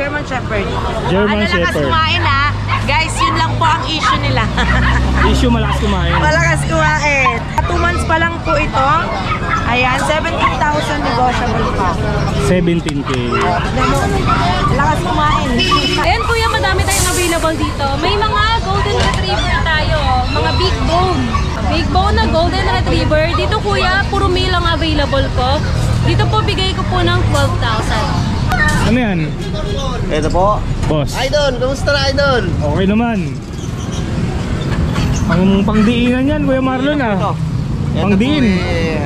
German Shepherd. German Shepherd. Malakas kumain ha. Guys, yun lang po ang issue nila. Issue malakas kumain. Malakas kumain. 2 months pa lang po ito. Ayan, 17,000 negotiable pa. 17K. Malakas kumain. Ayan kuya, madami tayong available dito. May mga golden retriever tayo. Mga big bone. Big bone na golden retriever. Dito kuya, puro male ang available ko. Dito po bigay ko po ng 12,000. Ano yan? Ito po. Boss. Idol, kumusta na Idol? Okay naman. Pangdiinan yan, Kuya Marlon ah. Pangdiin.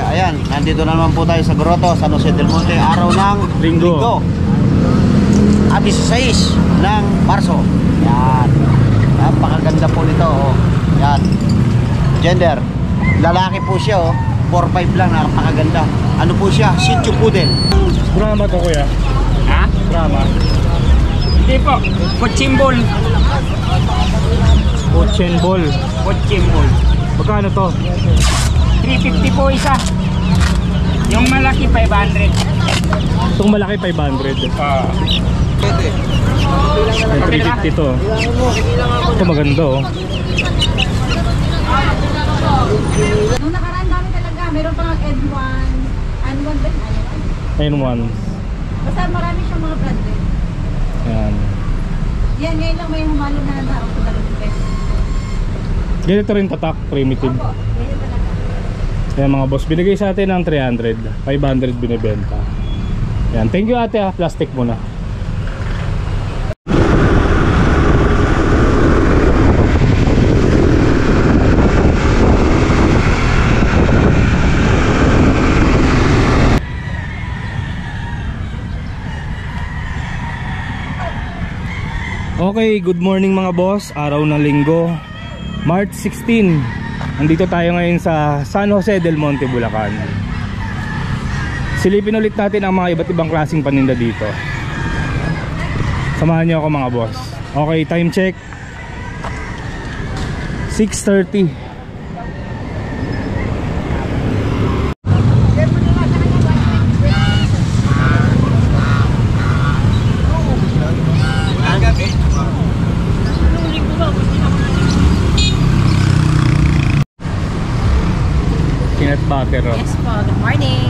Ayan, nandito naman po tayo sa Grotto, San Jose del Monte, araw ng Linggo. At 16 ng Marso. Yan. Napakaganda po nito. Oh. Yan. Gender. Lalaki po siya. Oh. 4-5 lang, napakaganda. Ano po siya? Shih Tzu Poodle. Brahma to Kuya. Ha? Brahma. Hindi po. Pochimbol. Pochimbol. Pochimbol. Magkano to? 350 po isa. Yung malaki 500. Itong malaki 500. Ah. May 350 to. Ito maganda oh. Nung nakaraan dami talaga, meron pang N1, N1 ba? N1. Basta marami siyang mga branded. Ayan. Yan, ngayon lang may humalo na ako sa dalawang pesos. Ganito rin tatak, primitive. Ganyan talaga. Ayan mga boss, binigay sa atin ng 300. 500 binibenta. Ayan, thank you ate ha, plastic muna. Okay, good morning mga boss. Araw ng Linggo, March 16. Nandito tayo ngayon sa San Jose del Monte, Bulacan. Silipin ulit natin ang mga iba't ibang klaseng paninda dito. Samahan niyo ako mga boss. Okay, time check 6:30. Peanut butter. Yes po, good morning.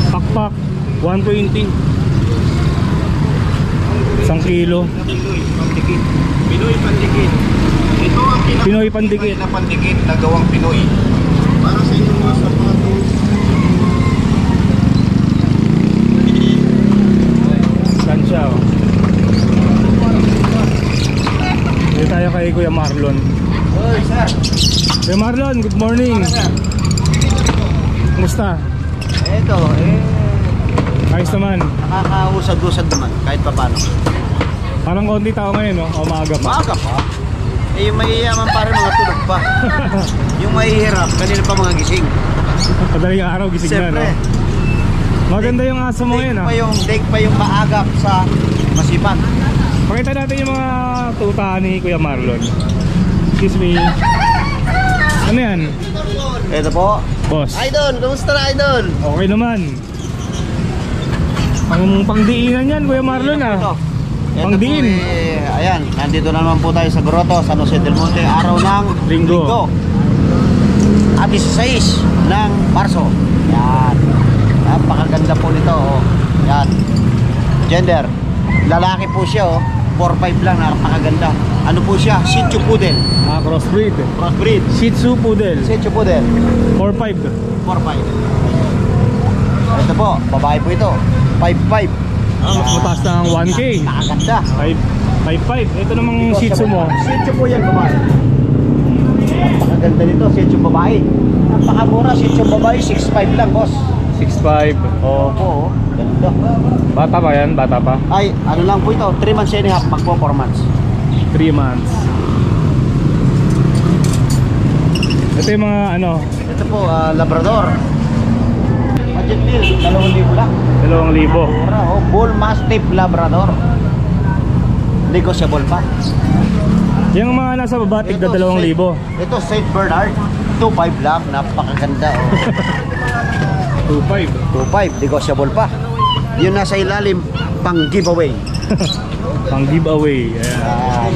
Pakpak 120. 1 kilo. Pinoy Pandikit. Ito ang Pinoy Pandikit. na pandikit na gawang Pinoy. Para sa inyong mga sapatos. Kansya oh. Dito tayo kay Kuya Marlon. Oy, sir. Kuya Marlon, good morning. Kumusta? Ito, Ayos naman. nakakausad-usad naman kahit pa paano. Parang konti tao ngayon no? O maaga pa. Maaga pa. Yung mahiyaman pa rin mga tulog pa. Yung mahihirap, kanina pa mga gising. Madaling araw gising na no? Siyempre. Maganda yung aso mo ngayon ha. Date pa yung maagap sa masipag. Pakita natin yung mga tuta ni Kuya Marlon. Excuse me. Ano yan? Ito po. Boss. Idol, kumusta na Idol? Okay naman. Pangdiinan yan Kuya Marlon ah. Ito Pangdiin. po, ayan, nandito naman po tayo sa Grotto, San Jose del Monte, araw ng Linggo. At 16 ng Marso. Yan. Napakaganda po nito. Oh. Yan. Gender. Lalaki po siya. Oh. 4-5 lang. Napakaganda. Ano po siya? Shih Tzu Poodle. Crossbreed. Crossbreed. Shih Tzu Poodle. Shih Tzu Poodle. 4-5. 4-5. Ito po. Babae po ito. 5-5. Mas mataas na ang 1K. Napakaganda. 5-5. Ito namang Shih Tzu mo. Shih Tzu po yan, babae. Napakaganda nito. Shih Tzu babae. Napakamura. Shih Tzu babae. 6'5 lang, boss. 6'5". Opo. Ganda. Bata pa yan? Bata pa? Ay, ano lang po ito. 3 months and a half. Magpo 4 months. 3 months. Ito yung mga ano? Ito po, Labrador. Budget deal. 2,000 lang. 2,000. Mura, oh. Bull Mastiff Labrador. Negotiable pa. Yung mga nasa baba, tigda 2,000. Ito, Saint Bernard. 2.5 lang, napakaganda. Oh. 2.5. 2.5, negotiable pa. Yun nasa ilalim, pang giveaway. Pang giveaway. Ayan.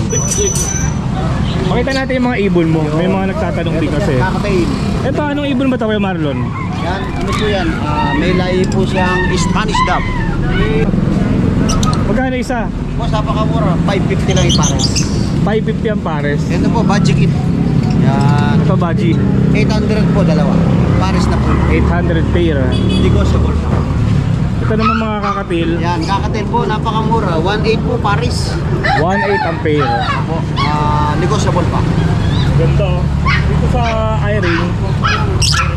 Makita natin yung mga ibon mo. May mga nagtatanong din kasi. Kakatayin. Eto, anong ibon ba ito, Kuya Marlon? Yan, ano po yan? May lahi po siyang Spanish dove. Magkano isa? Boss, napakamura. 550 lang ipares. 550 ang pares. Ito po, budget kit. Yan. Ito, Baji. 800 po, dalawa. Pares na po. 800 pair. Negotiable pa. Ito naman mga kakatil. Yan, kakatil po, napakamura. 1.8 po, pares. 1.8 ang pair. Po, negotiable pa. Ganda. Dito sa i-ring,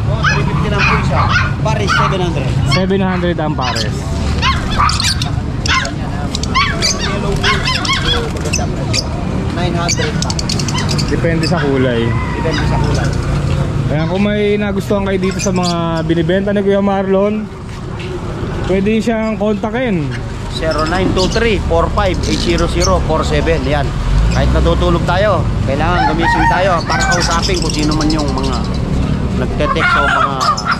Po, 350 lang po siya. Pares, 700. 700 ang pares. Yellow po. 900 pa. Depende sa kulay. Depende sa kulay. Kaya kung may nagustuhan kayo dito sa mga binibenta ni Kuya Marlon, pwede siyang kontakin. 0923-45-800-47. Yan. Kahit natutulog tayo, kailangan gumising tayo para kausapin kung sino man yung mga nagte-text o mga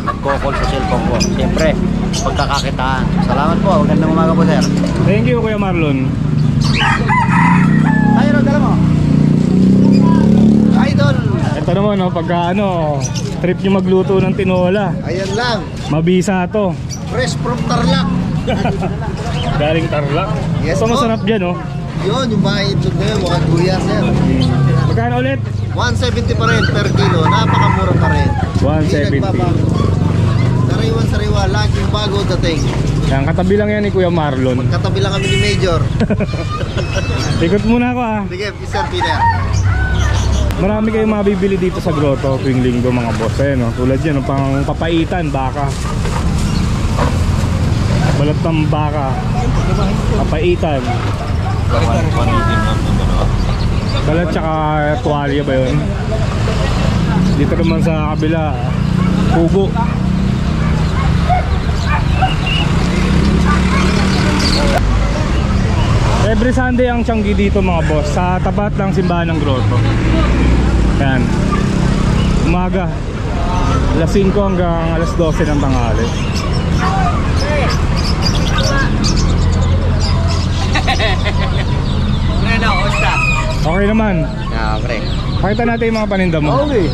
nagko-call sa cellphone ko. Siyempre, pagkakakitaan. Salamat po. Magandang umaga po, sir. Thank you, Kuya Marlon. Tayo ron, dala mo. Idol. Ito naman, no, pagka trip nyo magluto ng tinola, Ayan lang. mabisa to. Fresh from Tarlac. Galing Tarlac. Yes, Ito po. masarap dyan, no? Yun, yung bahay itlog na yun. Mukhang kuya, sir. Magkano ulit? 170 pa rin per kilo. Napakamura pa rin. 170. Sariwan-sariwa. Laging bago dating. Yan, katabi lang yan ni Kuya Marlon. Katabi lang kami ni Major. Ikot muna ako, ah. Sige, Sir Peter. Marami kayong mabibili dito sa grotto tuwing linggo, mga boss. Ayan, no? Tulad yan, no? Pang papaitan, baka. Balat ng baka. Papaitan. Balat tsaka tuwalya ba yun? Dito naman sa kabila, pugo. Every Sunday ang Tianggi dito, mga boss, sa tapat ng simbahan ng grotto. Yan. Umaga, alas 5 hanggang alas 12 ng tanghali. Okay naman. Pre. Pakita natin yung mga paninda mo. Okay.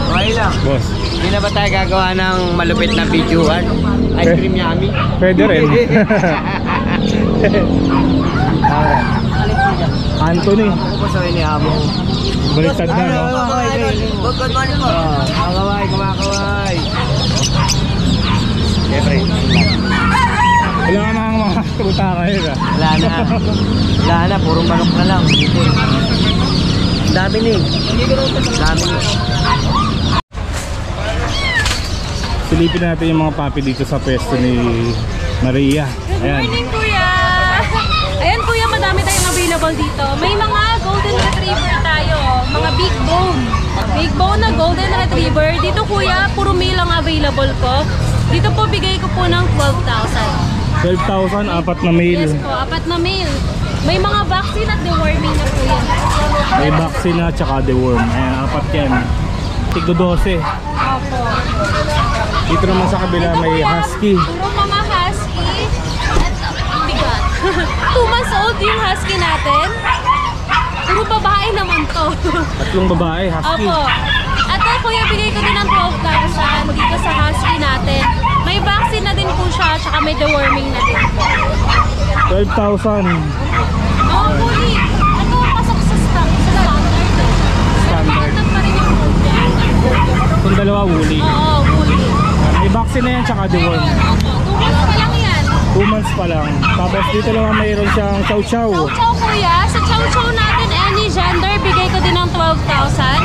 Okay lang. Boss, Hindi na ba tayo gagawa ng malupit na videoan? Ice cream yummy? pwede rin. Anthony, Ako po sa inihamo. baliktad na, no? Good morning po. Kumakaway, kumakaway. Siyempre. Wala ka nang mga truta ngayon, ah. Wala na. Wala na, puro manok na lang. Ang dami ni. Ang dami ni. Silipin natin yung mga papi dito sa pwesto ni Maria. Good Ayan. morning, Kuya! Ayan, Kuya, madami tayong available dito. May mga golden retriever tayo, mga big bone. Big bone na golden retriever. Dito, Kuya, puro male ang available ko. Dito po, bigay ko po ng 12,000. 12,000, apat na male. Yes po, 4 na male. May mga vaccine at deworming na po yan. May vaccine na tsaka deworm. Ayan, apat yan. Tigdo 12. Opo. Dito naman sa kabila may Kuya, husky. puro mga husky. Ang bigat. 2 months old yung husky natin. Puro babae naman to. Tatlong babae, husky. Opo. At Kuya, bigay ko din ng 12,000 dito sa husky natin. May vaccine na din po siya, tsaka may deworming na din po. 12,000. Oo, Kuya. Ito, pasok sa stock, sa standard. Standard. Standard pa rin yung food yan. Itong dalawa woolly. Oo, Kuya. May vaccine na yan tsaka deworm. Opo, 2 months pa lang yan. 2 months pa lang. Tapos dito naman mayroon siyang chow chow. Chow chow, Kuya. Sa chow chow natin, any gender, bigay ko din ng 12,000.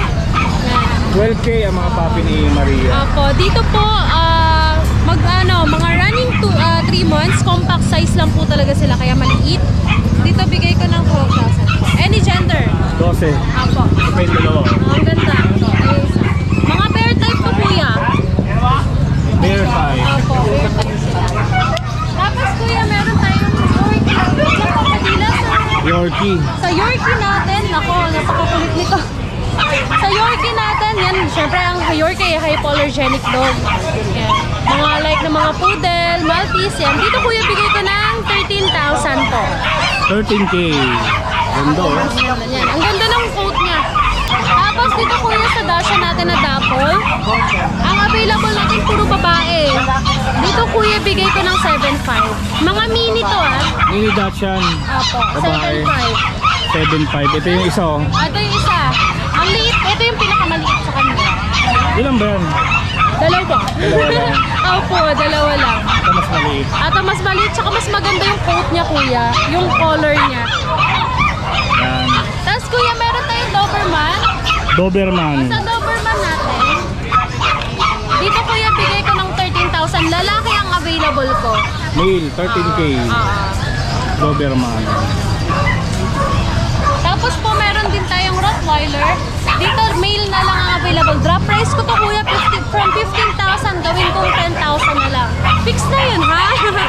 Yan. 12K ang mga papi ni Maria. Opo, dito po, mga running 3 months, compact size lang po talaga sila, kaya maliit. Dito bigay ko ng 12,000 po. Any gender. 12. Opo. May dalawa. Ang ganda. Ayun, isa. Mga bear type po, Kuya. Bear size. Opo, bear type sila. Tapos, Kuya, meron tayong Yorkie. Ilang papadila Yorkie. sa Yorkie natin. Ako, napakakulit nito. Sa Yorkie natin, yan, Yorkie, hypoallergenic dog. Yan. Mga like na mga poodle, Maltese, yan. Dito kuya, bigay ko ng 13,000 po. 13K. Ganda oh. Yan. Ang ganda ng coat niya. Tapos dito kuya sa dasha natin na dapol. Ang available natin puro babae. Dito kuya, bigay ko ng 7,500. Mga mini to Mini Dachshund. Apo, Babae. 7,500. 7.5. Ito yung isa oh. Ito yung isa. Ang liit. Ito yung pinakamaliit sa kanila. Ilan ba yan? Dalawa. Dalawa lang. Opo, dalawa lang. Ito mas maliit. At ang mas maliit, tsaka mas maganda yung coat niya, kuya. Yung color niya. Yan. Tapos, kuya, meron tayong Doberman. Doberman. Sa Doberman natin, dito, kuya, bigay ko ng 13,000. Lalaki ang available ko. Male, 13K. Doberman. Tapos po, meron din tayong Rottweiler. Dito, male na lang ang available. Drop price ko to, kuya, from 15,000, gawin kong 10,000 na lang. Fix na yun, ha?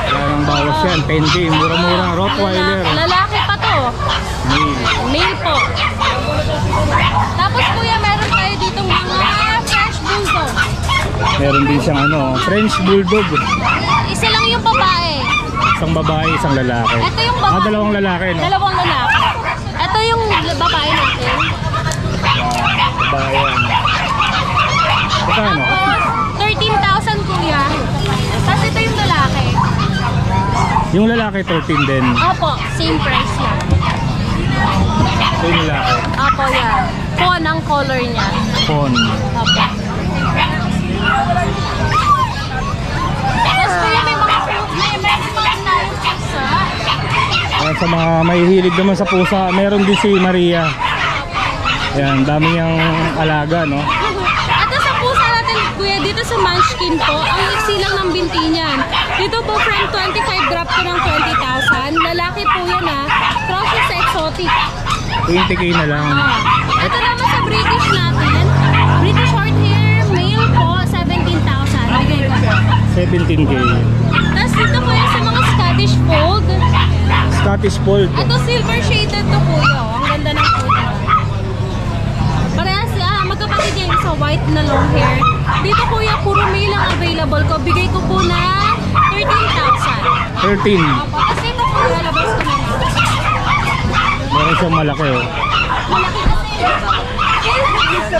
Yan ang bawas yan. 10K. Mura-mura. Rottweiler. Lalaki pa to. Male. Male po. Tapos, kuya, meron tayo ditong mga French Bulldog. Meron din siyang ano, French Bulldog. Isa lang yung babae. Isang babae, isang lalaki. Ito yung babae. Dalawang lalaki, no? Dalawang lalaki. Ito yung babae natin. Babae yan. Magkano? 13,000, kuya. Tapos ito yung lalaki. Yung lalaki 13 din. Opo, same price yan. Ito yung lalaki. Opo, yan. Fawn ang color niya. Fawn. Opo. Tapos kuya, may mga fruit na meron mga tayong pusa. Ayan, sa mga mahihilig naman sa pusa, meron din si Maria. Ayan, dami niyang alaga, no? At sa pusa natin, kuya, dito sa Munchkin po, ang iksi lang ng binti niyan. Dito po, from 25 drop ko ng 20,000. Lalaki po yan, ha. Process exotic. 20K na lang. Ito naman sa British natin. British short hair, male po, 17,000. Bigay ko po. 17K. Tapos dito po yung sa mga Scottish Fold. Scottish Fold. Ito silver shaded to kuya. Ang ganda ng kuya. Parehas, magkapatid yan sa white na long hair. Dito kuya, puro male ang available ko. Bigay ko po na 13,000. 13. Opo. Tapos dito po, lalabas ko na. Meron siyang malaki, oh. Malaki kasi.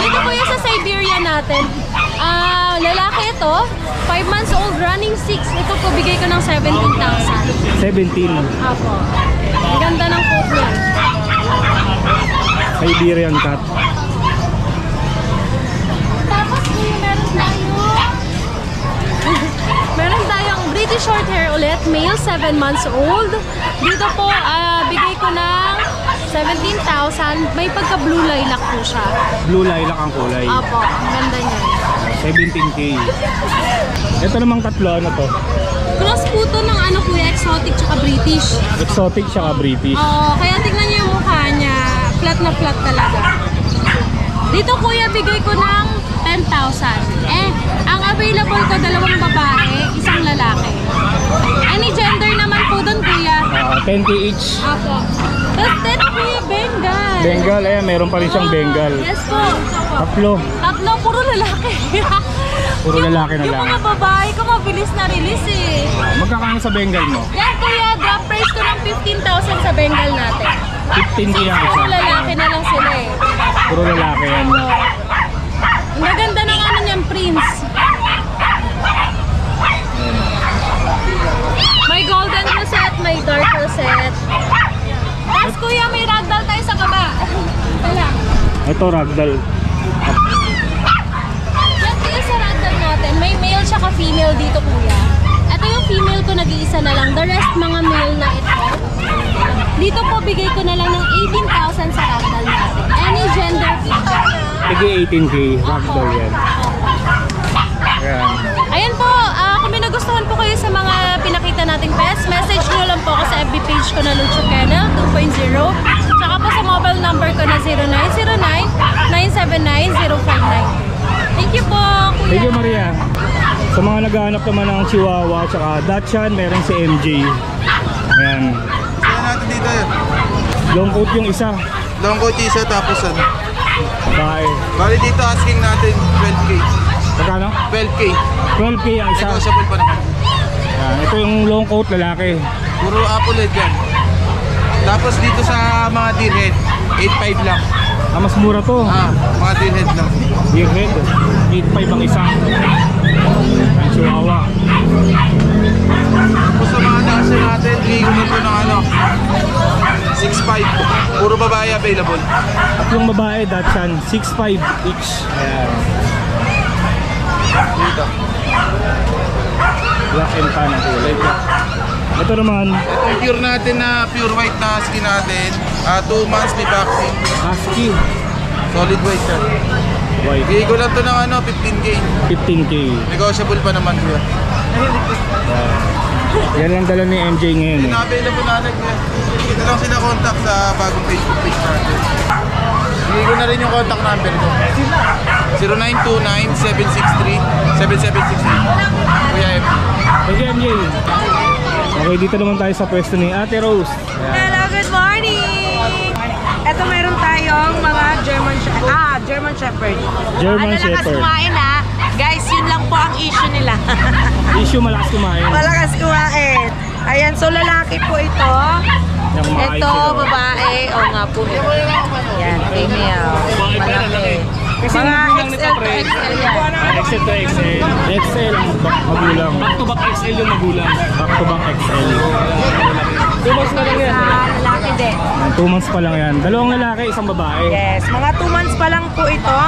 Dito po yung sa Siberia natin. Lalaki ito. 5 months old, running 6. Ito po, bigay ko ng 17,000. 17. Apo. Ang ganda ng coat niya. Siberian cat. Tapos, meron tayo. Meron tayong British short hair ulit. Male, 7 months old. Dito po, bigay ko ng 17,000. May pagka-blue lilac po siya. Blue lilac ang kulay. Apo, ang ganda niya. 17K. Ito namang tatlo, ano to? Cross po to ng ano kuya, exotic tsaka British. Exotic siya British. Oo, kaya tingnan niyo yung mukha niya. Flat na flat talaga. Dito kuya, bigay ko ng 10,000. Ang available ko, dalawang babae, isang lalaki. Any gender naman po doon kuya. 10K each. Apo. Tapos dito kuya, Bengal. Bengal, meron pa rin siyang Bengal. Yes po. Tatlo. Tatlo, puro lalaki. Puro lalaki na Yung lang. mga babae ko, mabilis na release eh. Magkakano sa Bengal mo? Yan kuya, drop price ko ng 15,000 sa Bengal natin. 15K ang isa. Puro lalaki na lang sila eh. Puro lalaki yan. Ang gaganda ng ano niyan, Prince. May golden rosette, may dark rosette. Tapos kuya, may ragdoll tayo sa baba. Wala. Ito ragdoll. Yan kuya sa ragdoll natin. May male tsaka female dito kuya. Ito yung female ko, nag-iisa na lang. The rest mga male na ito. Dito po, bigay ko na lang ng 18,000 sa ragdoll natin. Any gender feature. Sige 18K. Ragdoll yan. Ayan. Ayan po, kung may nagustuhan po kayo sa mga pinakita nating pets, message nyo lang po ako sa FB page ko na Lucho Kennel 2.0. Tsaka po sa mobile number ko na 0909-979-059. Thank you po, kuya. Thank you Maria. Sa mga naghahanap naman ng Chihuahua tsaka Dachshund, meron si MJ. Ayan. Kaya natin dito eh. Long coat yung isa. Long coat isa tapos ano. Babae. Bali dito asking natin 12K. Magkano? 12K. 12K ang isa. Negotiable pa naman. Yan. Ito yung long coat lalaki. Puro apple head yan. Tapos dito sa mga deer head, 8.5 lang. Ah, mas mura to. Mga deer head lang. Deer head. 8.5 ang isa. Ang chihuahua. Tapos sa mga dasa natin, bigay ko na ito ng 6.5. Puro babae available. At yung babae, Dachshund, 6.5 each. Ayan. Dito. Black and tan ang kulay. Ito naman, Ito yung pure natin na pure white na husky natin. 2 months may vaccine. husky. Solid white yan. White. Bigay ko lang ito ng 15K. 15K. Negotiable pa naman kuya. Yan lang dala ni MJ ngayon eh. Available na kuya. Dito lang sila contact sa bagong Facebook page natin. Bigay ko na rin yung contact number ko. 0929-763-7768. Kuya M. Thank you, MJ. Okay, dito naman tayo sa pwesto ni Ate Rose. Ayan. Hello, good morning! Ito meron tayong mga German Shepherd. German Malakas Shepherd. kumain ha. Guys, yun lang po ang issue nila. Issue, malakas kumain. Malakas kumain. Ayan, so lalaki po ito. Yung mga Ito, issue. babae. O nga po. Yan, female. Malaki. Mga XL to XL yan. XL to XL. XL ang magulang. Back to back XL yung magulang. Back to back XL. 2 months na lang yan. Lalaki din. 2 months pa lang yan. Dalawang lalaki, isang babae. Yes, mga 2 months pa lang po ito.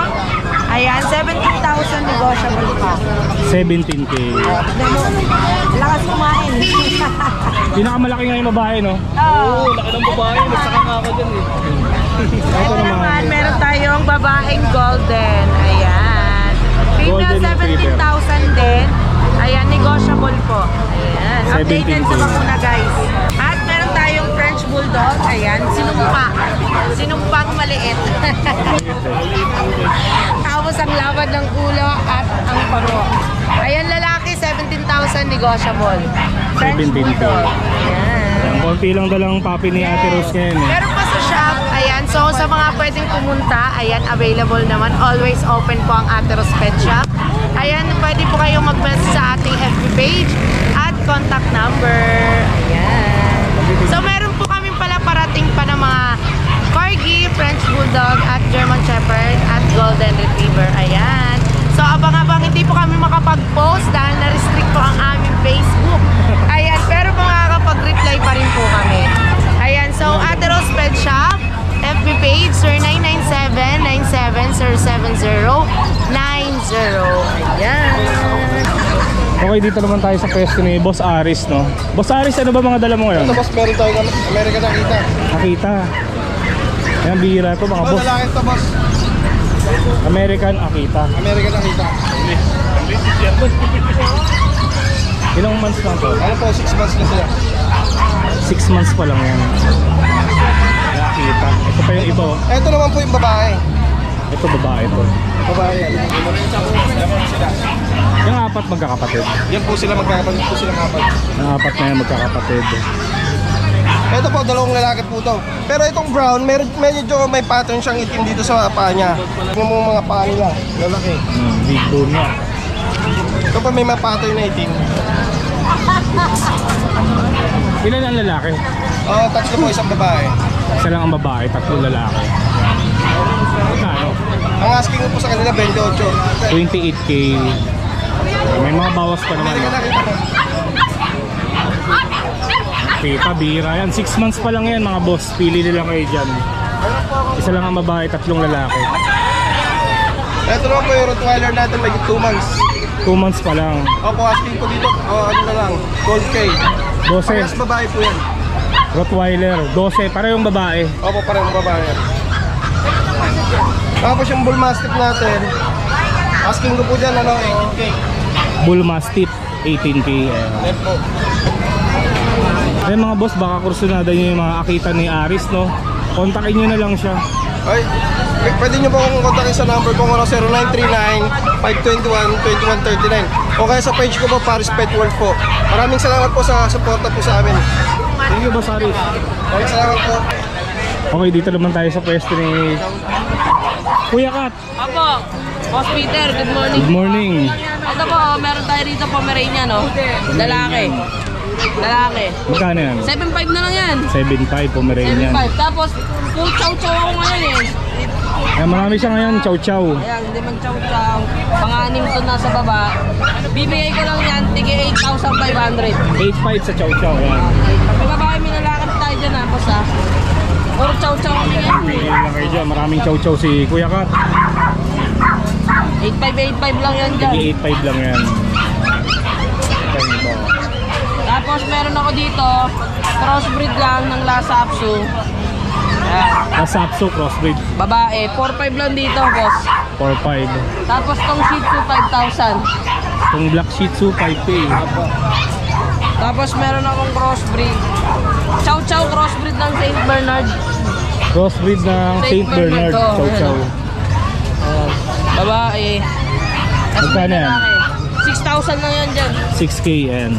Ayan, 17,000 negotiable pa. 17K. Tignan mo, lakas kumain. Pinakamalaki nga yung babae, no? Oo. Laki ng babae. Nagsaka nga ako dyan eh. Ito naman, meron tayong babaeng golden. Ayan. Female, Golden retriever. 17,000 din. Ayan, negotiable po. Ayan, updated 17K. sa bakuna guys. At meron tayong French Bulldog. Ayan, sinumpa. Sinumpang maliit. Tapos ang laban ng ulo at ang pango. Ayan, lalaki, 17,000 negotiable. French 17K. Bulldog. Ayan. Ang konti lang dalang papi ni Ate Rose ngayon eh. Meron pa sa shop, ayan. So sa mga pwedeng pumunta, ayan, available naman. Always open po ang Ateros Pet Shop. Ayan, pwede po kayong mag-message sa ating FB page at contact number. Ayan. So meron po kami pala parating pa ng mga Corgi, French Bulldog at German Shepherd at Golden Retriever. Ayan. So abang-abang, hindi po kami makapag-post dahil na-restrict po ang aming Facebook. Ayan, pero makakapag-reply pa rin po kami. Ayan, so Ateros Pet Shop, FB page, sir 997-97-070-90. Ayan. Okay, dito naman tayo sa pwesto ni Boss Aris, no? Boss Aris, ano ba mga dala mo ngayon? Boss, meron tayong American nakita. Nakita. Ayan, bihira to mga boss. Lalaki ito boss. American Akita. American nakita. Ilang months lang to? Ano po, 6 months na sila. 6 months pa lang yan. Akita. Ito pa yung iba, oh. Ito naman po yung babae. Ito babae to. Babae yan. Yung apat magkakapatid. Yan po sila magkakapatid po silang apat. Yung apat na yan magkakapatid. Ito po, dalawang lalaki po to. Pero itong brown, medyo may pattern siyang itim dito sa paa niya. Yung mga paa nila, lalaki. Big bone niya. Ito pa may mga pattern na itim. Ilan ang lalaki? Tatlo po, isang babae. Isa lang ang babae, 3 lalaki. Magkano? Ang asking ko po sa kanila, 28. 28K. May mga bawas pa naman. American nakita po. Kita, bihira yan. 6 months pa lang yan mga boss. Pili nila kayo dyan. Isa lang ang babae, 3 lalaki. Ito naman po yung Rottweiler natin, may 2 months. 2 months pa lang. Opo, asking ko dito, ano na lang, 12K. 12. Parehas babae po yan. Rottweiler, 12. Para yung babae. Opo, parehas babae. Tapos yung Bull Mastiff natin, asking ko po dyan, 18K. Bull Mastiff, 18K. Net po. Ayun mga boss, baka kursunada nyo yung mga Akita ni Aris, no? Kontakin nyo na lang siya. Ay, pwede nyo po akong kontakin sa number ko, 0939-521-2139. O kaya sa page ko po, Paris Pet World po. Maraming salamat po sa suporta po sa amin. Thank you, Boss Aris. Maraming salamat po. Okay, dito naman tayo sa pwesto ni Kuya Kat, Apo, Boss Peter, good morning. good morning. Ito po, meron tayo rito Pomeranian, no? Lalaki. Magkano yan? 7.5 na lang yan. 7.5 Pomeranian. 7.5. Tapos, full chow-chow ako ngayon eh. Ayan, marami siya ngayon, chow chow. Ayan, hindi man chow-chow. Pang-anim to nasa baba. Bibigay ko lang yan, tige 8,500. 8.5 sa chow chow. Ayan. May babae, may lalaki tayo dyan ha, boss ha. Puro chow-chow kami ngayon. Pili lang kayo dyan, maraming chow chow si Kuya Kat. 8.5 lang yan dyan. Sige, 8.5 lang yan. Tapos meron ako dito, crossbreed lang ng Lhasa Apso. Ayan. Nasapso crossbreed. Babae, 4.5 lang dito, boss. 4.5. Tapos tong Shih Tzu, 5,000. Itong Black Shih Tzu, 5K. Tapos meron akong crossbreed. Chow Chow crossbreed ng St. Bernard. Crossbreed ng St. Bernard, oh, chow chow. Ayan. Babae. Tapos Magkano may yan? lalaki. 6,000 lang yan dyan. 6K yan.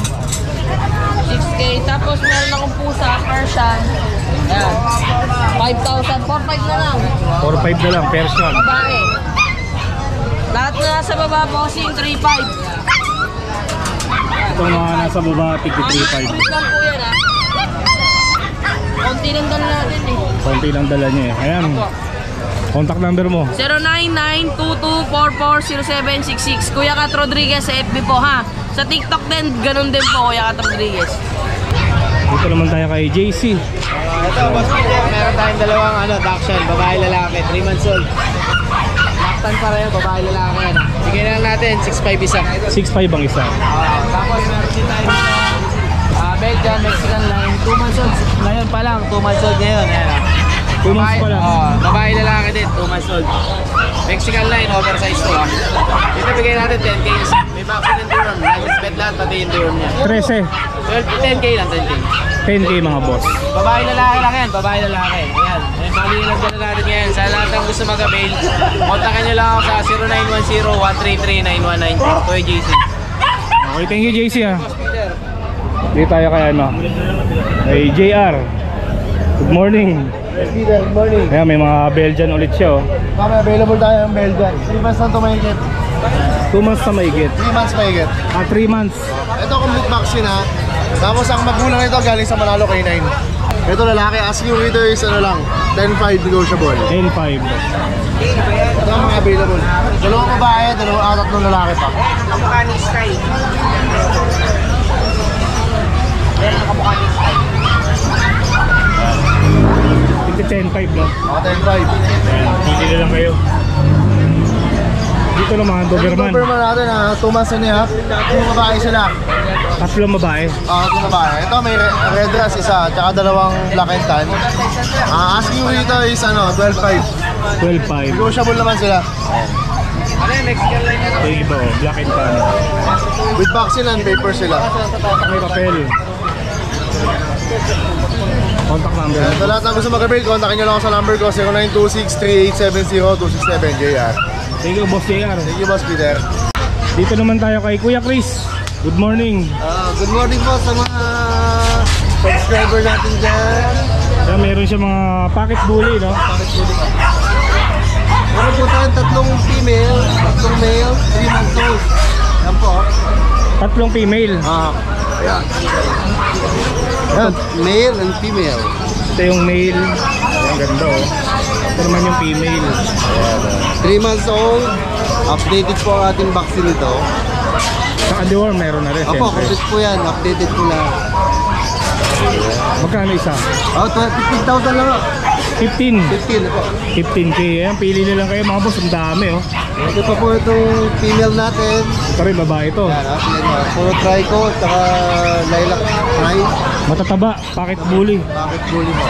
6K. Tapos meron akong pusa, Persian. Ayan. 5,000. 4,500 na lang. 4.5 na lang, Persian. Babae. Lahat na nasa baba, bossing, 3,500. Itong mga nasa baba, tig 3.5. Crossbreed lang po yan ha. Konti lang dala natin eh. Konti lang dala niya eh. Ayan. Contact number mo. 0992240766. Kuya Kat Rodriguez sa FB po ha. Sa TikTok din, ganun din po Kuya Kat Rodriguez. Dito naman tayo kay JC. Ito, Boss Peter, meron tayong dalawang Dachshund, babae lalaki, 3 months old. Laktan pa rin, babae lalaki yan. Bigyan na lang natin, 6.5 isa. 6.5 ang isa. Tapos meron din tayo Belgian, Mexican line, 2 months old. Ngayon pa lang, 2 months old ngayon. Ayan, 2 months pa lang. Babae lalaki din, 2 months old. Mexican line, oversize to ha. Dito bigyan natin 10K isa. May vaccine and deworm, license pet lahat, pati yung deworm niya. 13. 10K lang, 10K. 10K mga boss. Babae lalaki lang yan, babae lalaki. Ayan, mali lang dyan natin ngayon. Sa lahat ng gusto mag-avail, kontakin nyo lang ako sa 0910-133-9194. Kuya JC. Okay, thank you JC ha. Dito tayo kay ano. Kay JR. Good morning. Peter, good morning. Ayan, may mga Belgian ulit siya oh. Mami, available tayo ng Belgian. 3 months na ito mahigit. 2 months na mahigit. 3 months mahigit. 3 months. Ito complete vaccine ha. Tapos ang magulang nito galing sa Manalo K9. Ito lalaki, asking rito is ano lang, 10.5 negotiable. 10.5. Ito ang mga available. Dalawang babae, tatlong lalaki pa. Kamukha ni Sky. Ayan, kamukha ni Sky. Ito 10.5 no? Mga 10.5. Ayan, hindi na lang kayo. Dito naman, Doberman. Doberman natin ha, 2 months and a half. Yung babae sila. 3 babae. Tatlong babae. Ito may red dress isa, tsaka dalawang black and tan. Asking rito is ano, 12.5. 12.5. Negotiable naman sila. Ano yung Mexican line yan? Ito yung iba oh, black and tan. With vaccine and paper sila. May papel. Contact number. Sa lahat ng gusto mag-avail, kontakin nyo lang ako sa number ko, 0926-3870-267 JR. Thank you boss JR. Thank you, Boss Peter. Dito naman tayo kay Kuya Chris. Good morning. Good morning po sa mga subscriber natin dyan. Ayan, meron siya mga pocket bully no? Meron po tayo 3 female, 3 male, 3 months old. Yan po. 3 female. Ayan. Yan, male and female. Ito yung male. Ayan, ganda oh. Ito naman yung female. 3 months old. Updated po ang ating vaccine nito. Sa deworm meron na rin Opo, siyempre. complete po yan. Updated po na. Magkano isa? 15,000 lang. 15. 15 po. 15k. Ayan, pili na lang kayo mga boss. Ang dami oh. Ito pa po itong female natin. Ito rin babae to. Yan, puro trico, saka lilac tri. Matataba. Pocket bully. Bakit bully mo?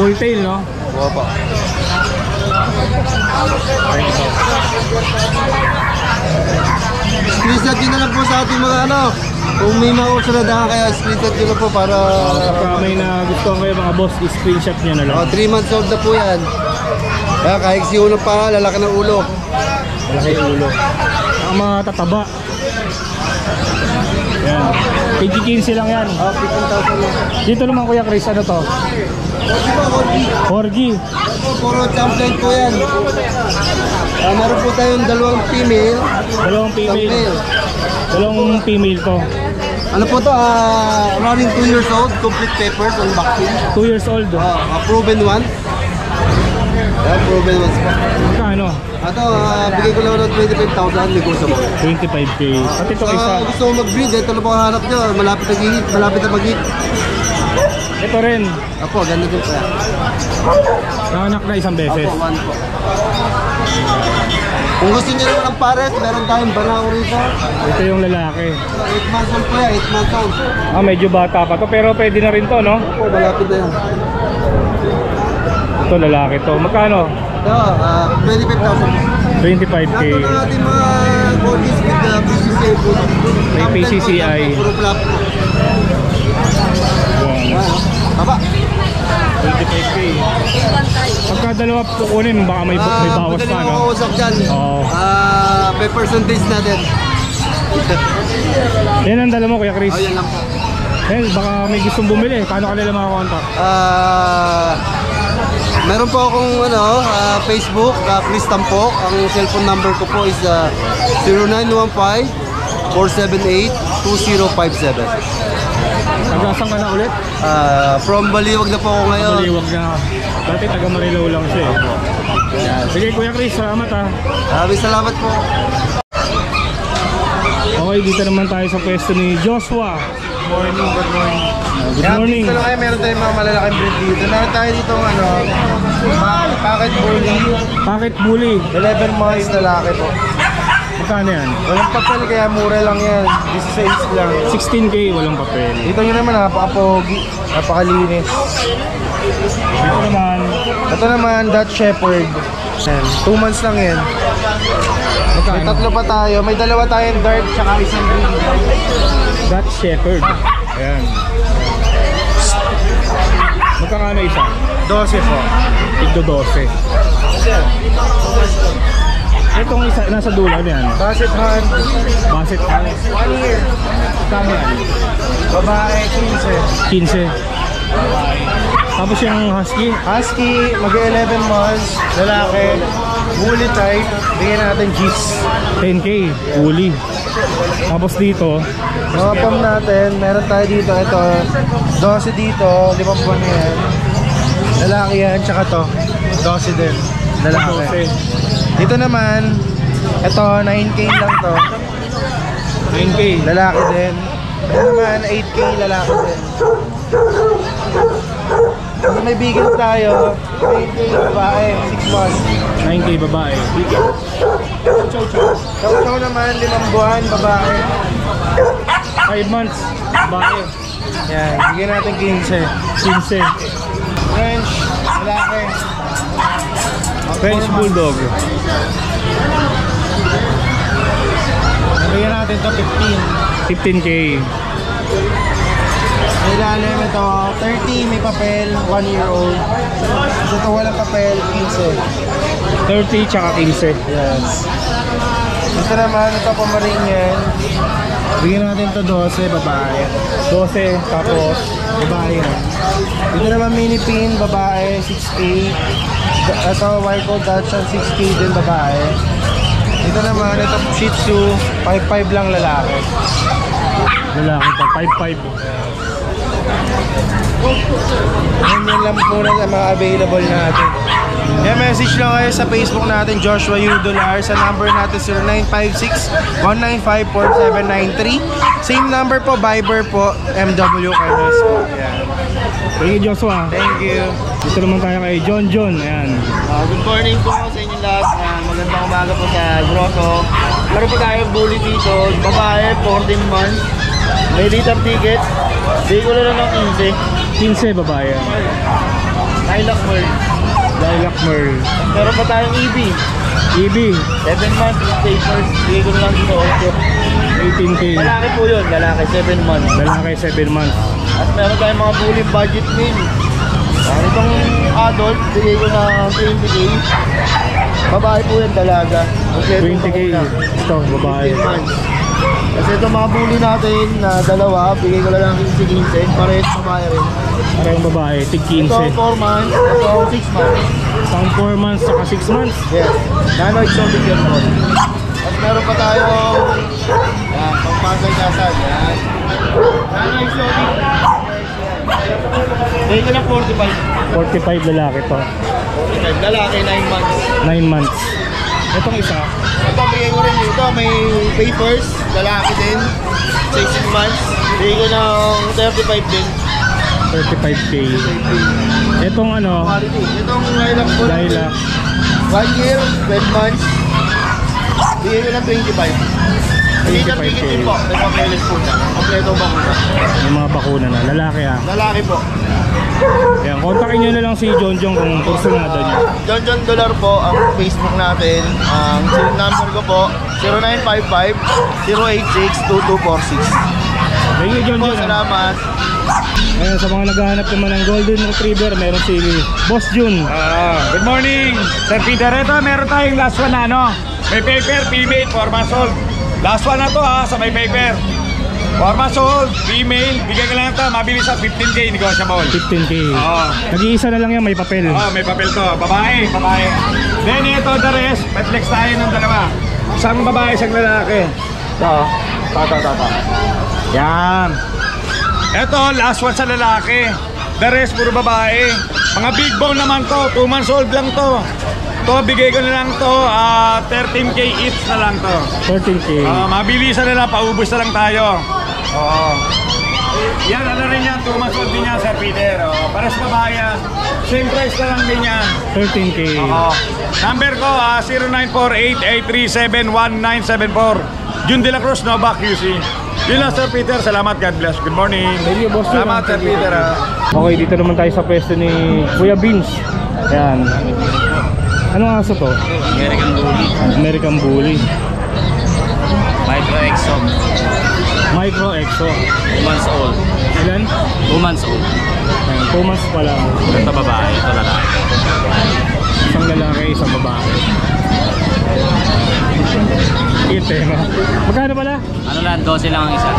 Full tail no? Opo. Screenshot nyo na lang po sa ating mga ano. Kung may mga usuladahan kaya screenshot nyo na po para... Kaya may nagustuhan kayo mga boss, i-screenshot nyo na lang. 3 months old na po yan. Kaya kahit si ulo pa, lalaki ng ulo. Malaki yung ulo. Ang mga tataba. Yan. PG-15 lang yan. 15,000 lang. Dito naman Kuya Chris, ano to? Corgi. Puro template po yan. Meron po tayong dalawang female. Dalawang female. Male. Dalawang female to. Ano po to? Running 2 years old, complete papers on vaccine. 2 years old. Proven one. Yeah, proven ones po. Magkano? Ito, bigay ko lang ng 25,000 negotiable. 25k. At ito isa. Gusto mo mag-breed, ito lang po ang hanap nyo. Malapit na gihit, malapit na mag-hit. Ito rin. Apo, ganda din po yan. Nanganak na isang beses. Apo, one po. Kung gusto nyo naman ng pares, meron tayong banao rito. Ito yung lalaki. 8 months old po yan, 8 months old. Medyo bata pa to. Pero pwede na rin to, no? Apo, malapit na yan. Ito lalaki to. Magkano? Ito, 25,000. 25k. Lahat na natin mga corgis with PCCI po. May PCCI. Puro flap po. Yan. Baba. 25k. Pagka dalawa kukunin, baka may bawas Madali pa, mo no? makausap dyan. Oo. May percentage natin. Yan ang dala mo, Kuya Chris. Yan lang po. Baka may gustong bumili. Paano kanila makakontak? Meron po akong Facebook, Chris Tampok. Ang cellphone number ko po is 0915-478-2057. Tagasang ka na ulit? From Baliwag na po ako ngayon. Baliwag na. Dati taga Marilaw lang siya eh. Yan. Sige Kuya Chris, salamat ha. Maraming salamat po. Okay, dito naman tayo sa pwesto ni Joshua. Good morning. Good morning. Dito lang kayo, meron tayong mga malalaking breed dito. Meron tayo dito pocket bully. Pocket bully. 11 months lalaki po. Magkano yan? Walang papel kaya mura lang yan. 16 lang. 16k, walang papel. Dito nyo naman napaka-pogi, napakalinis. Dito naman, Ito naman, Dutch Shepherd. 2 months lang yan. May magkano? 3 pa tayo. May 2 tayong dark tsaka isang green. Dutch Shepherd. Ayan. Magkano isa? 12 po. Tigdo 12. Itong isa, nasa dulo yan. Basset Hunt, Basset 1 year. Magkano yan? Babae, 15. 15. Tapos yung husky, Husky, mag-11 months. Lalaki, bully type. Bigyan natin G's. 10k, uli. Tapos dito, Mga pam natin, meron tayo dito. Ito, 12 dito, 5 buwan na yan. Lalaki yan, tsaka to. 12 din. Lalaki. 12. Dito naman, ito, 9K lang to. 9k. Lalaki din. Ito naman, 8K lalaki din. Kung may bigil tayo, 8K babae, 6 months. 9k babae. Chow naman, 5 buwan, babae. 5 months, babae. Yan, bigyan natin 15. 15. French, lalaki. French Bulldog. Bigyan natin to 15. 15k. May ilalim ito, 30, may papel, 1 year old. Ito walang papel, 15. 30 tsaka 15. Yes. Ito naman, ito Pomeranian. Bigyan natin to 12, babae. 12, tapos Babae yan. Ito naman mini pin, babae, 6K. Ito white coat Dachshund, 6K din babae. Ito naman, ito Shih Tzu, 5'5 lang lalaki. lalaki pa, 5'5". Yan lang muna sa mga available natin. Yan, message lang kayo sa Facebook natin, Joshua Udolar. Sa number natin, 0956-195-4793. Same number po, Viber po, MW Carlos po. Yan. Thank you, Joshua. Thank you. Dito naman tayo kay John John. Ayan. Good morning po sa inyo lahat. Magandang umaga po sa Grotto. Meron po tayo bully dito. Babae, 14 months. May liter ticket. Bigay ko lang ng 15. 15 babae. Lilac Merl. Lilac Merl. Meron pa tayong EB. EB, 7 months with papers. Bigay ko lang dito 18k. 8. Lalaki po yun. Lalaki, 7 months. Lalaki, 7 months. At meron tayong mga bully budget meal. Itong adult, bigay ko ng 20k. Babae po yung dalaga. 20k. Ito, babae. 15 months. Kasi itong mga bully natin na dalawa, bigay ko lang 15-15. Parehas babae rin. Parang babae, tig 15. Ito 4 months, ito 6 months. Pang 4 months saka 6 months. Yes. Nano exotic yan po. At meron pa tayo, yan, pangpasay-kasal. Yan. Nano exotic. Bigay ko lang 45. 45 lalaki to. 45. Lalaki, 9 months. 9 months. Itong isa, Ito, bigay ko rin dito. May papers, lalaki din. 16 months. Bigay ko ng 35 din. 35k. Itong ano, Quality. Itong lilac po. lilac. 1 year, 12 months. Bigay ko ng 25. Bigay ka 25K. ticket din po. May papeles po na. Kompleto bakuna. Yung mga bakuna na. Lalaki ah. Lalaki po. Yan, kontakin nyo na lang si Jonjong kung kursunado nyo. John Dollar po ang Facebook natin. Ang number ko po 0955-086-2246. Thank you, Po, Jonjong. salamat. Ayan, sa mga naghahanap naman ng Golden Retriever, meron si Boss Jun. Good morning, Sir Peter. Ito, meron tayong last one na ano. May paper, female, 4 months old. Last one na to ha, sa may paper. 4 months old, female. Bigyan ko lang ito, mabilis sa 15k, negotiable. 15k. Oo. Nag-iisa na lang yan, may papel. May papel to. Babae. Then ito, the rest. Petlex tayo ng dalawa. Isang babae, isang lalaki. Ito. Yan. Ito, last one sa lalaki. The rest, puro babae. Mga big bone naman to. 2 months old lang to. To, bigay ko na lang to. 13k each na lang to. 13k. Mabilisan na lang. Paubos na lang tayo. Oo. Yan, ano rin yan. 2 months old din yan, Sir Peter. Pares babae yan. Same price na lang din yan. 13k. Number ko, 0948-837-1974. Jun De La Cruz, Nova QC. Yun lang, Sir Peter. Salamat. God bless. Good morning. Thank you, Boss Jun. Salamat, Sir Peter. Okay, dito naman tayo sa pwesto ni Kuya Vince. Yan. Anong aso to? American Bully. American Bully. Micro Exo. Micro Exo. 2 months old. Ilan? 2 months old. Ayan, 2 months pa lang. Ito babae, ito lalaki. Isang lalaki, isang babae. Cute eh, no? Magkano pala? Ano lang, 12 lang ang isa.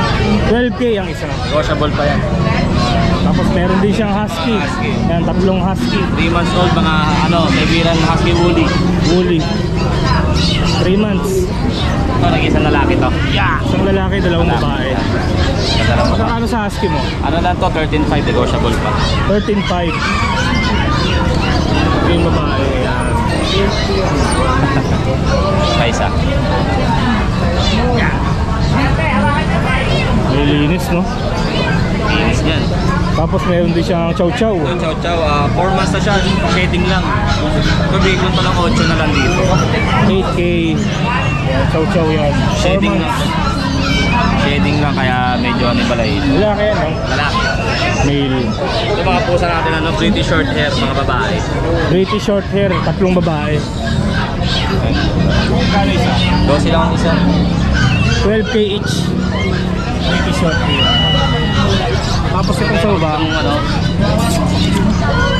12k ang isa. Negotiable pa yan. Tapos meron din siyang husky. Husky. Yan, tatlong husky. 3 months old, mga Siberian Husky Woolly. Woolly. 3 months. Ito, nag-isang lalaki to. Isang lalaki, dalawang babae. Magkano sa husky mo? Ano lang to, 13.5 negotiable pa. 13.5. Yung babae. Yan. Kaisa. May linis, no? Kinis yan. Tapos meron din siyang chow chow. Ito, chow chow, 4 months na siya. Shedding lang. Ito, bigay ko pa lang 8 na lang dito. 8k. Yan, chow chow yan. 4 Shedding lang. months. Shedding lang, kaya medyo ano pala yun. Lalaki yan, no? Lalaki. Male. Ito mga pusa natin, British short hair, mga babae. British short hair, tatlong babae. Magkano isa? 12 lang ang isa. 12k each. British short hair. Tapos itong sa baba. Itong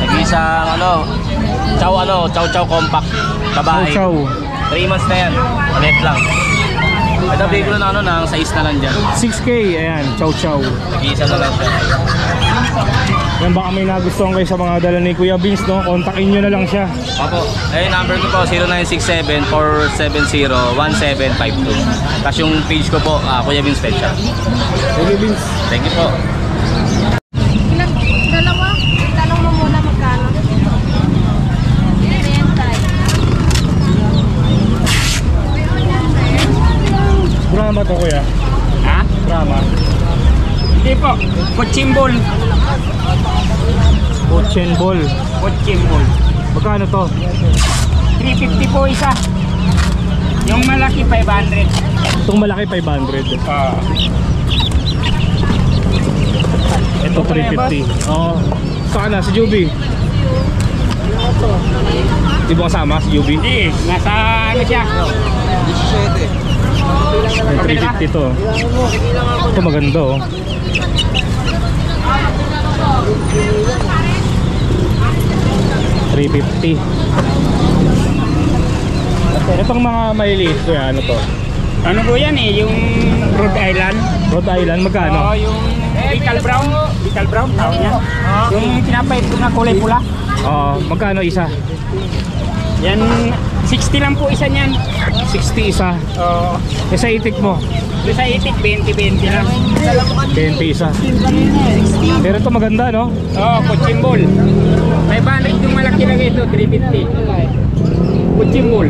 nag-isang chow chow compact. Babae. Chow chow. 3 months na yan. Ulit lang. Ito bigay ko na ng size na lang dyan. 6k, ayan, chow chow. Nag-iisa na lang siya. Yan, baka may nagustuhan kayo sa mga dala ni Kuya Vince, no? Kontakin nyo na lang siya. Opo. Number ko po 0967-470-1752. Tapos yung page ko po, Kuya Vince Pet Shop. Kuya Vince. Thank you po. Dalawa? Tanong mo muna magkano. Brahma to, Kuya. Ha? Brahma. Hindi po. Kuchimbol. Cochin ball. Kuchimbol. Magkano to? 350 po isa. Yung malaki 500. Itong malaki 500. Ah. Ito 350. Oo. Saan na? Si Juby? Di ba kasama si Juby? Hindi. Nasa ano siya? May 350 to. Ito maganda, oh. $350. Itong mga maliliit ko yan, ano to? Ano po yan eh, yung Rhode Island. Rhode Island, magkano? Oo, yung Little Brown. Little Brown, tawag niya. Yung pinapait ko na kulay pula. Oo, magkano isa? Yan, 60 lang po isa niyan. 60 isa. Oo. E sa itik mo? Yung sa itik, 20-20 lang. 20 isa. Pero ito maganda, no? Oo, kutsimbol. 500 yung malaki lang ito, 350. Kutsimbol.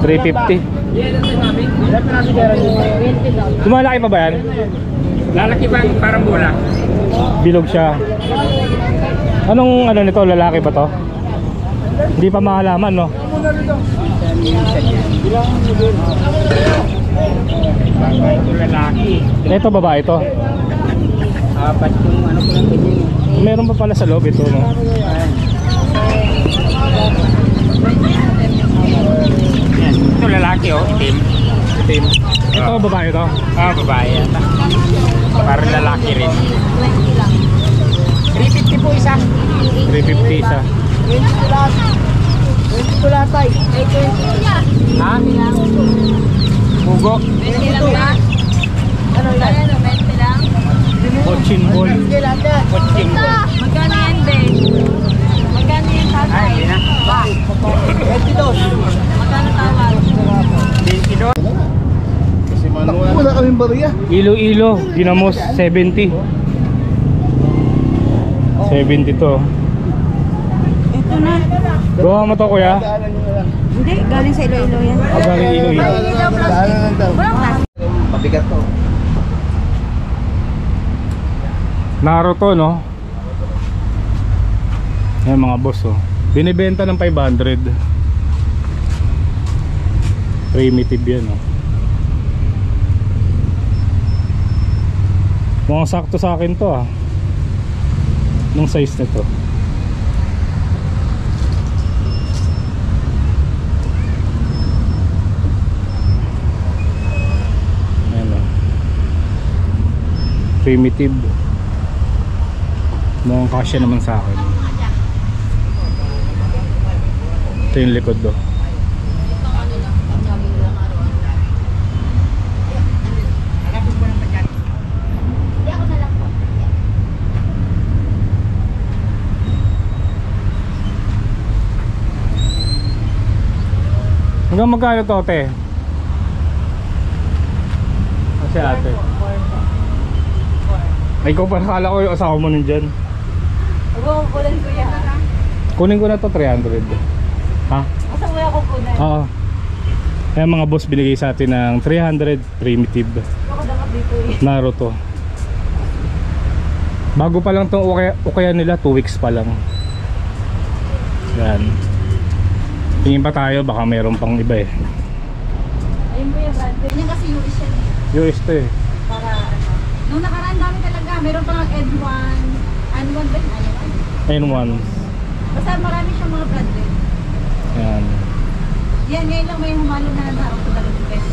350. Lumalaki pa ba yan? Lalaki bang parang bola? Bilog siya. Anong ano nito? Lalaki ba to? Hindi pa makalaman, no? Ito lalaki. Ito babae ito. Apat yung ano ko lang ganyan. Meron pa pala sa loob ito, no? Yan. Ito lalaki oh, itim. Itim. Ito babae ito. Ah, babae yata. Parang lalaki rin. 350 po isa. 350 isa. Ha? Pugo. 20 lang ba? Ano lang? 20 lang? Cochin ball. Kutsimbol. Magkano yan, be? Magkano yan, tatay? Ay, hindi na. Magkano tawag? 22. Wala kaming bariya. Ilo-ilo, Dinamos 70. 70 to. Ito na. Gawa mo to, kuya? Hindi, galing sa Iloilo yan. Galing Ilo-ilo. Walang plastic. Mabigat to. Naruto, no? Yan mga boss, oh. Binibenta ng 500. Primitive yan, oh. Mukhang sakto sa akin to, ah. Nung size nito. Ayan, oh. Primitive. Mukhang kasya naman sa akin. Ito yung likod do. Hanggang magkano to, te? Kasi ate. Ay, ikaw pa nakala ko yung asawa mo nandyan. Kukulan ko yan. Kunin ko na to 300. Ha? Asa mo yung kukunan? Oo. Kaya mga boss binigay sa atin ng 300 primitive Ako dapat dito eh. Naruto. Bago pa lang tong ukaya nila, 2 weeks pa lang. Yan. Tingin pa tayo, baka mayroon pang iba eh. Ayun po yung brand. Yan kasi US yan. US to eh. Para ano. Nung nakaraan dami talaga. Meron pa ng N1. N1 ba yun? N1. Basta marami siyang mga brand eh. Yan. Yan, ngayon lang may humalo na naroon ko talaga best.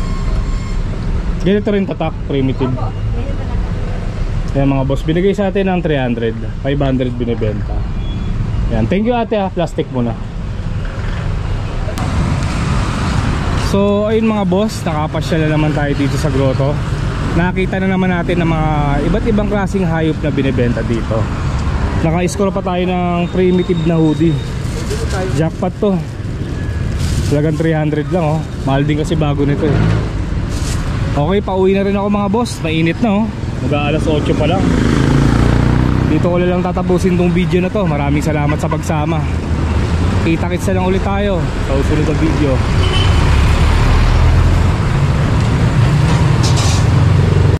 Ganito rin tatak, primitive. Opo, ganyan talaga. Yan mga boss, binigay sa atin ng 300. 500 binibenta. Yan, thank you ate ha, plastic muna. So ayun mga boss, nakapasyal na naman tayo dito sa grotto. Nakita na naman natin ng mga iba't ibang klaseng hayop na binibenta dito. Naka-score pa tayo ng primitive na hoodie. Jackpot to. Talagang 300 lang oh. Mahal din kasi bago nito eh. Okay, pauwi na rin ako mga boss. Mainit na oh. Mag-aalas 8 pa lang. Dito ko lang tatapusin tong video na to. Maraming salamat sa pagsama. Kita-kits na lang ulit tayo sa susunod na video.